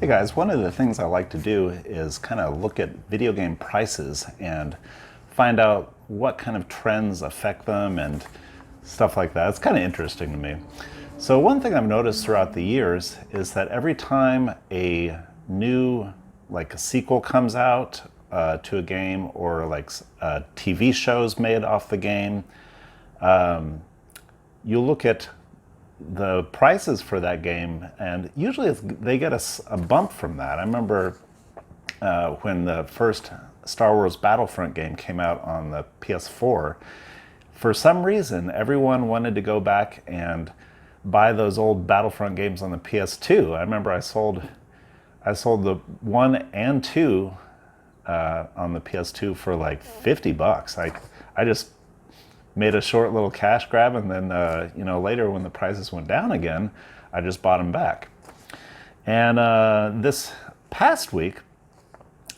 Hey guys, one of the things I like to do is kind of look at video game prices and find out what kind of trends affect them and stuff like that. It's kind of interesting to me. So one thing I've noticed throughout the years is that every time a new, like a sequel comes out to a game, or like TV shows made off the game, you look at the prices for that game, and usually they get a bump from that. I remember when the first Star Wars Battlefront game came out on the PS4, for some reason everyone wanted to go back and buy those old Battlefront games on the PS2. I remember I sold the 1 and 2 on the PS2 for like $50. I just made a short little cash grab, and then later when the prices went down again, I just bought them back. And this past week,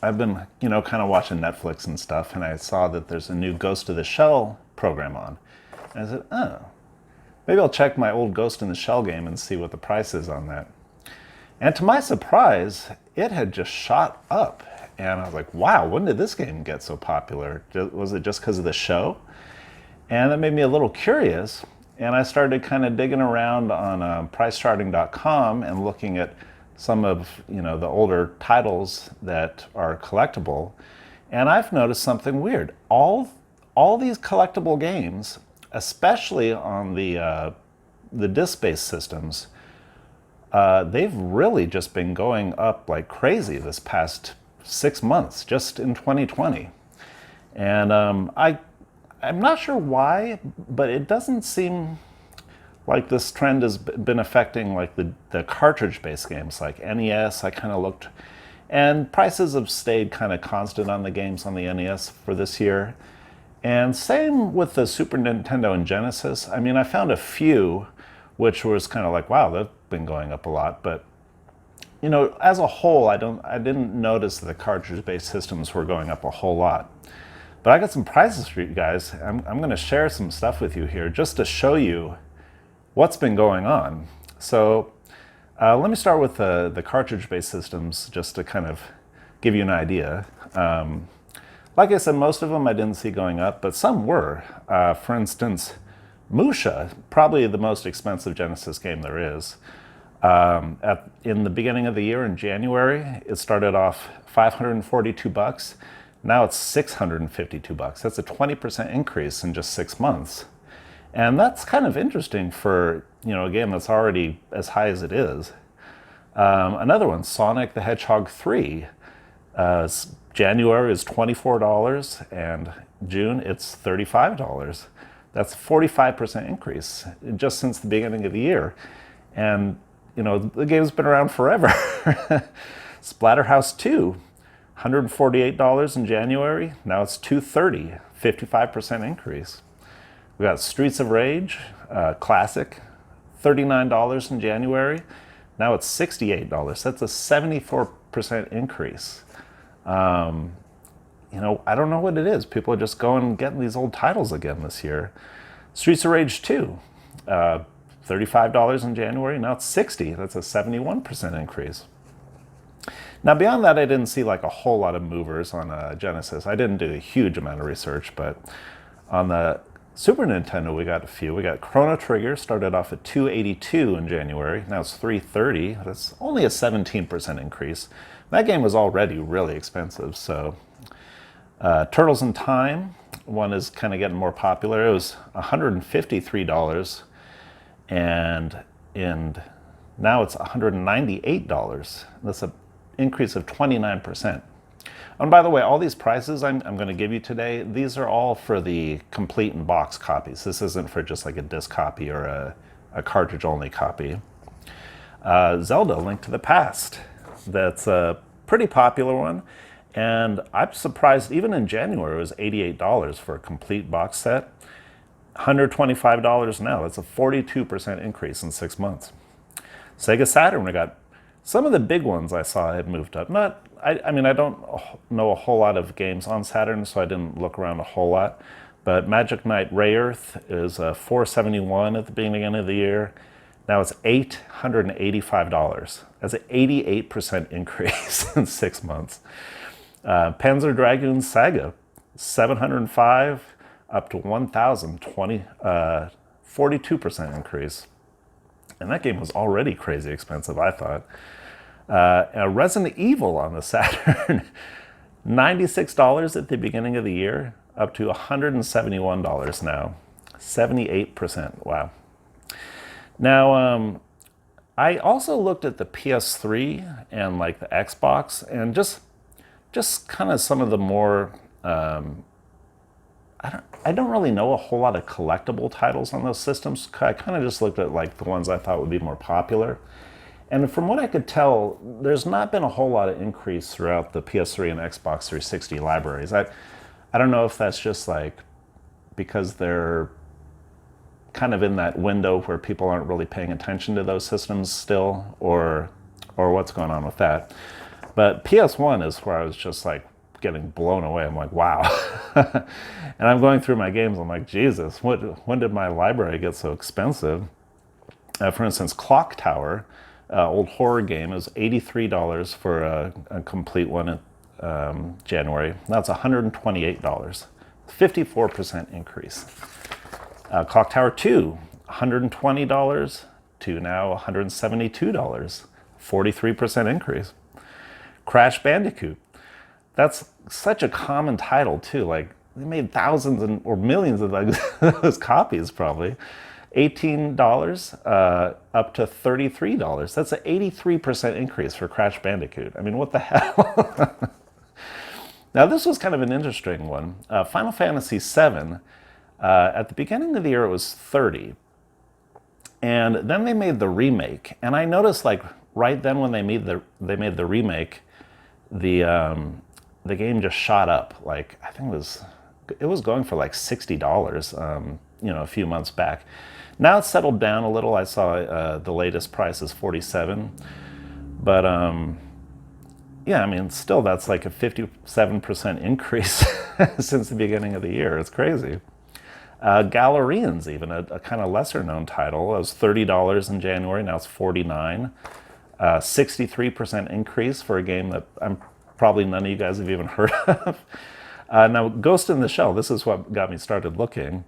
I've been kind of watching Netflix and stuff, and I saw that there's a new Ghost of the Shell program on. And I said, oh, maybe I'll check my old Ghost in the Shell game and see what the price is on that. And to my surprise, it had just shot up. And I was like, wow, when did this game get so popular? Was it just because of the show? And that made me a little curious, and I started kind of digging around on pricecharting.com and looking at some of the older titles that are collectible, and I've noticed something weird. All these collectible games, especially on the disc-based systems, they've really just been going up like crazy this past 6 months, just in 2020. And I'm not sure why, but it doesn't seem like this trend has been affecting like the cartridge-based games like NES. I kind of looked, and prices have stayed kind of constant on the games on the NES for this year. And same with the Super Nintendo and Genesis. I mean, I found a few which was kind of like, wow, they've been going up a lot. But as a whole, I didn't notice that the cartridge-based systems were going up a whole lot. But I got some prices for you guys. I'm going to share some stuff with you here just to show you what's been going on. So let me start with the cartridge-based systems just to kind of give you an idea. Like I said, most of them I didn't see going up, but some were. For instance, Musha, probably the most expensive Genesis game there is. In the beginning of the year in January, it started off $542. Now it's $652. That's a 20% increase in just 6 months. And that's kind of interesting for, a game that's already as high as it is. Another one, Sonic the Hedgehog 3. January is $24, and June it's $35. That's a 45% increase just since the beginning of the year. And, the game's been around forever. Splatterhouse 2. $148 in January, now it's $230, 55% increase. We got Streets of Rage, classic, $39 in January, now it's $68. That's a 74% increase. I don't know what it is. People are just going and getting these old titles again this year. Streets of Rage 2, $35 in January, now it's $60. That's a 71% increase. Now, beyond that, I didn't see like a whole lot of movers on Genesis. I didn't do a huge amount of research, but on the Super Nintendo, we got a few. We got Chrono Trigger, started off at $282 in January. Now it's $330. That's only a 17% increase. That game was already really expensive. So Turtles in Time, one is kind of getting more popular. It was $153, and now it's $198. That's an increase of 29%. And by the way, all these prices I'm going to give you today, these are all for the complete and box copies. This isn't for just like a disc copy or a cartridge-only copy. Zelda: Link to the Past. That's a pretty popular one. And I'm surprised, even in January, it was $88 for a complete box set. $125 now. That's a 42% increase in 6 months. Sega Saturn, we got some of the big ones I saw had moved up. I mean, I don't know a whole lot of games on Saturn, so I didn't look around a whole lot. But Magic Knight Ray Earth is $471 at the beginning of the year. Now it's $885. That's an 88% increase in 6 months. Panzer Dragoon Saga, 705 up to 1,020, 42% increase. And that game was already crazy expensive, I thought. Resident Evil on the Saturn, $96 at the beginning of the year, up to $171 now, 78%. Wow. Now, I also looked at the PS3 and like the Xbox, and just kind of some of the more, I don't really know a whole lot of collectible titles on those systems. I kind of just looked at like the ones I thought would be more popular. And from what I could tell, there's not been a whole lot of increase throughout the PS3 and Xbox 360 libraries. I don't know if that's just like because they're kind of in that window where people aren't really paying attention to those systems still, or what's going on with that. But PS1 is where I was just like getting blown away. I'm like, wow. And I'm going through my games. I'm like, Jesus, when did my library get so expensive? For instance, Clock Tower, old horror game, is $83 for a complete one in January. That's $128, 54% increase. Clock Tower 2, $120 to now $172, 43% increase. Crash Bandicoot, that's such a common title too. Like they made thousands or millions of those copies probably. $18 up to $33. That's an 83% increase for Crash Bandicoot. I mean, what the hell? Now, this was kind of an interesting one. Final Fantasy VII, at the beginning of the year, it was $30. And then they made the remake. And I noticed, like, right then when they made the remake, the game just shot up. Like, I think it was going for like $60, a few months back. Now it's settled down a little. I saw the latest price is $47. But, yeah, I mean, still that's like a 57% increase since the beginning of the year. It's crazy. Galerians, even, a kind of lesser known title. It was $30 in January, now it's $49. 63% increase for a game that probably none of you guys have even heard of. Now, Ghost in the Shell, this is what got me started looking.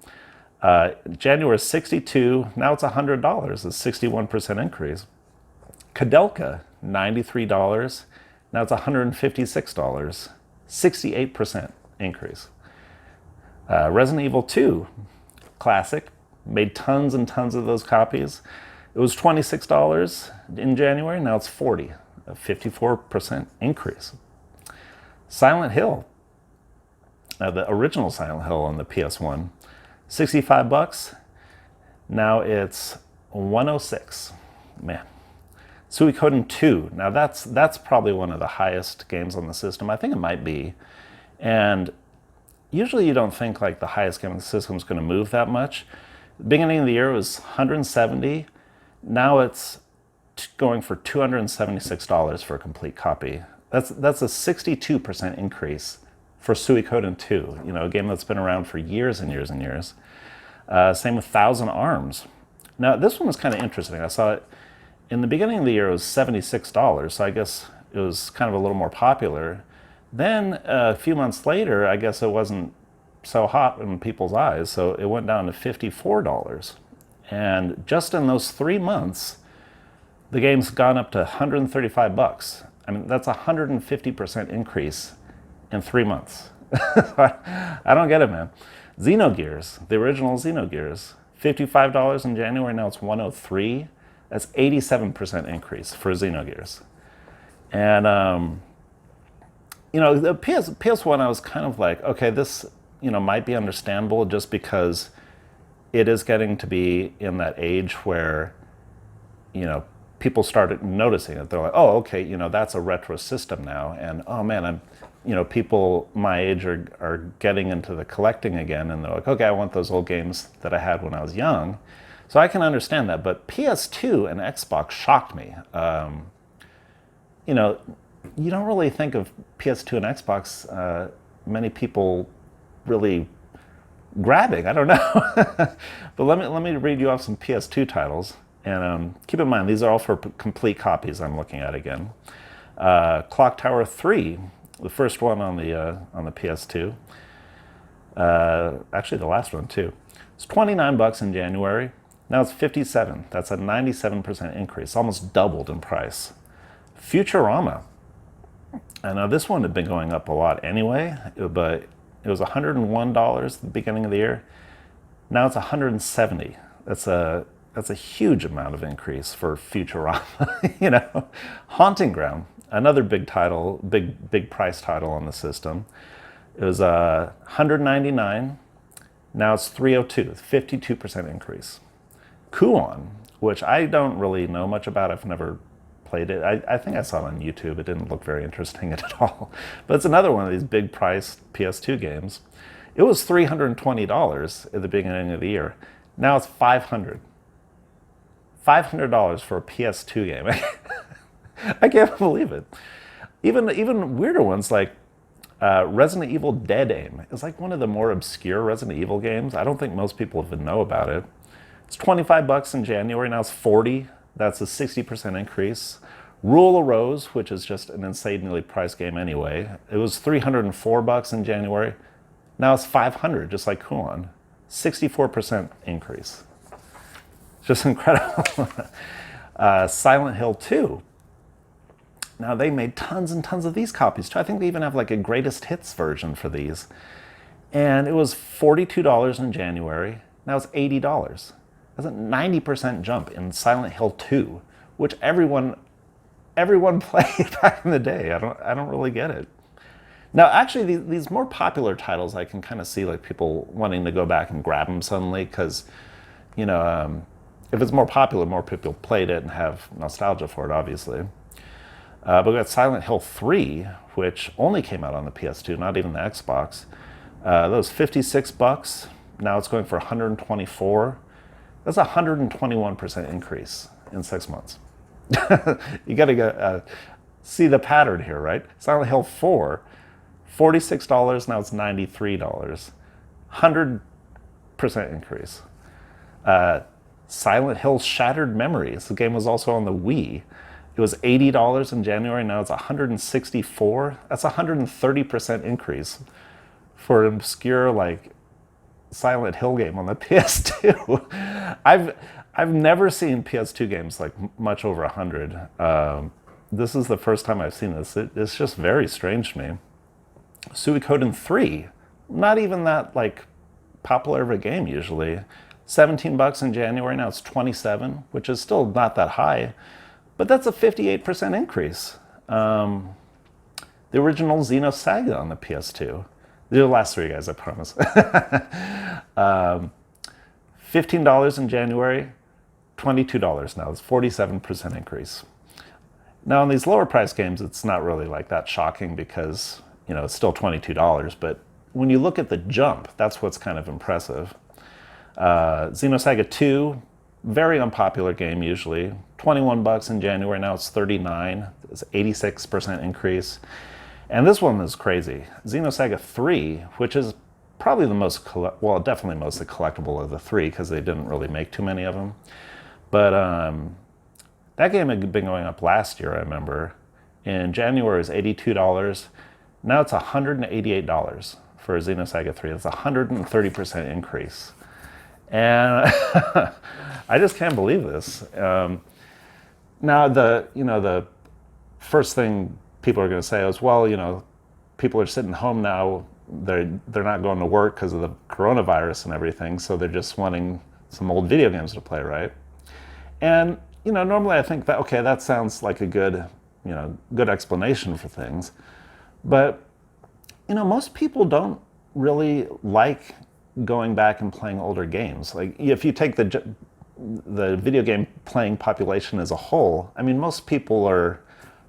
January 62, now it's $100, a 61% increase. Kadelka, $93, now it's $156, 68% increase. Resident Evil 2, classic, made tons and tons of those copies. It was $26 in January, now it's $40, a 54% increase. Silent Hill, the original Silent Hill on the PS1, $65, now it's $106, man. Suikoden 2, now that's probably one of the highest games on the system. I think it might be. And usually you don't think like the highest game on the system is going to move that much. Beginning of the year it was $170. Now it's going for $276 for a complete copy. That's a 62% increase for Suikoden 2, a game that's been around for years and years and years. Same with Thousand Arms. Now this one was kind of interesting. I saw it in the beginning of the year. It was $76, so I guess it was kind of a little more popular. Then a few months later, I guess it wasn't so hot in people's eyes, so it went down to $54. And just in those 3 months, the game's gone up to $135. I mean, that's a 150% increase in 3 months. I don't get it, man. Xenogears, the original Xenogears, $55 in January, now it's $103. That's 87% increase for Xenogears. And, the PS1, I was kind of like, okay, this, might be understandable just because it is getting to be in that age where, people started noticing it. They're like, oh, okay, that's a retro system now. And, oh man, people my age are getting into the collecting again. And they're like, okay, I want those old games that I had when I was young. So I can understand that. But PS2 and Xbox shocked me. You don't really think of PS2 and Xbox, many people really grabbing. I don't know. But let me read you off some PS2 titles. And keep in mind, these are all for complete copies I'm looking at again. Clock Tower 3, the first one on the PS2. Actually, the last one too. It's $29 in January. Now it's $57. That's a 97% increase, almost doubled in price. Futurama. I know this one had been going up a lot anyway, but it was $101 at the beginning of the year. Now it's $170. That's a huge amount of increase for Futurama. You know, Haunting Ground, another big title, big price title on the system. It was $199. Now it's $302, 52% increase. Kuon, which I don't really know much about. I've never played it. I think I saw it on YouTube. It didn't look very interesting at all. But it's another one of these big priced PS2 games. It was $320 at the beginning of the year. Now it's $500. $500 for a PS2 game. I can't believe it. Even weirder ones like Resident Evil Dead Aim is like one of the more obscure Resident Evil games. I don't think most people even know about it. It's $25 in January, now it's $40. That's a 60% increase. Rule of Rose, which is just an insanely priced game anyway. It was $304 in January. Now it's $500, just like Kuon. 64% increase. Just incredible. Silent Hill 2. Now they made tons and tons of these copies too. I think they even have like a greatest hits version for these. And it was $42 in January. Now it's $80. That's a 90% jump in Silent Hill 2, which everyone played back in the day. I don't really get it. Now, actually, these more popular titles, I can kind of see like people wanting to go back and grab them suddenly because, you know, if it's more popular, more people played it and have nostalgia for it, obviously. But we got Silent Hill 3, which only came out on the PS2, not even the Xbox. That was $56. Now it's going for $124. That's a 121% increase in 6 months. You got to see the pattern here, right? Silent Hill 4, $46. Now it's $93. 100% increase. Silent Hill Shattered Memories. The game was also on the Wii. It was $80 in January. Now it's $164. That's a 130% increase for an obscure like Silent Hill game on the PS2. I've never seen PS2 games like much over 100. This is the first time I've seen this. It's just very strange to me. Suikoden 3, not even that like popular of a game usually. $17 in January. Now it's $27, which is still not that high, but that's a 58% increase. The original Xenosaga on the PS2. These are the last three, guys, I promise. $15 in January, $22 now. It's 47% increase. Now, on these lower price games, it's not really like that shocking because, you know, it's still $22. But when you look at the jump, that's what's kind of impressive. Xenosaga 2, very unpopular game usually. $21 in January, now it's $39. It's 86% increase. And this one is crazy. Xenosaga 3, which is probably the most, definitely most collectible of the three because they didn't really make too many of them. But that game had been going up last year, I remember. In January, it was $82. Now it's $188 for Xenosaga 3. That's a 130% increase. And I just can't believe this. Now, the first thing people are going to say is, well, you know, people are sitting home now. They're not going to work because of the coronavirus and everything, so they're just wanting some old video games to play, right? And, you know, normally I think that, okay, that sounds like a good explanation for things. But, you know, most people don't really like going back and playing older games. Like, if you take the video game playing population as a whole, I mean, most people are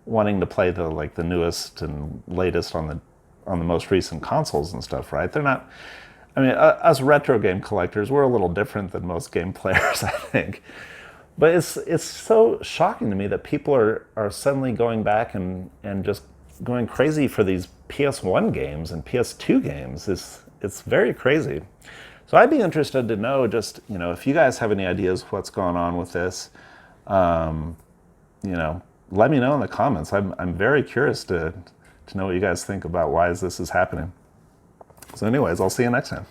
wanting to play the newest and latest on the most recent consoles and stuff, right? They're not. I mean, us retro game collectors, we're a little different than most game players, I think. But it's so shocking to me that people are suddenly going back and just going crazy for these PS1 games and PS2 games. It's very crazy. So I'd be interested to know, just, you know, if you guys have any ideas what's going on with this, you know, let me know in the comments. I'm very curious to know what you guys think about why this is happening. So anyways, I'll see you next time.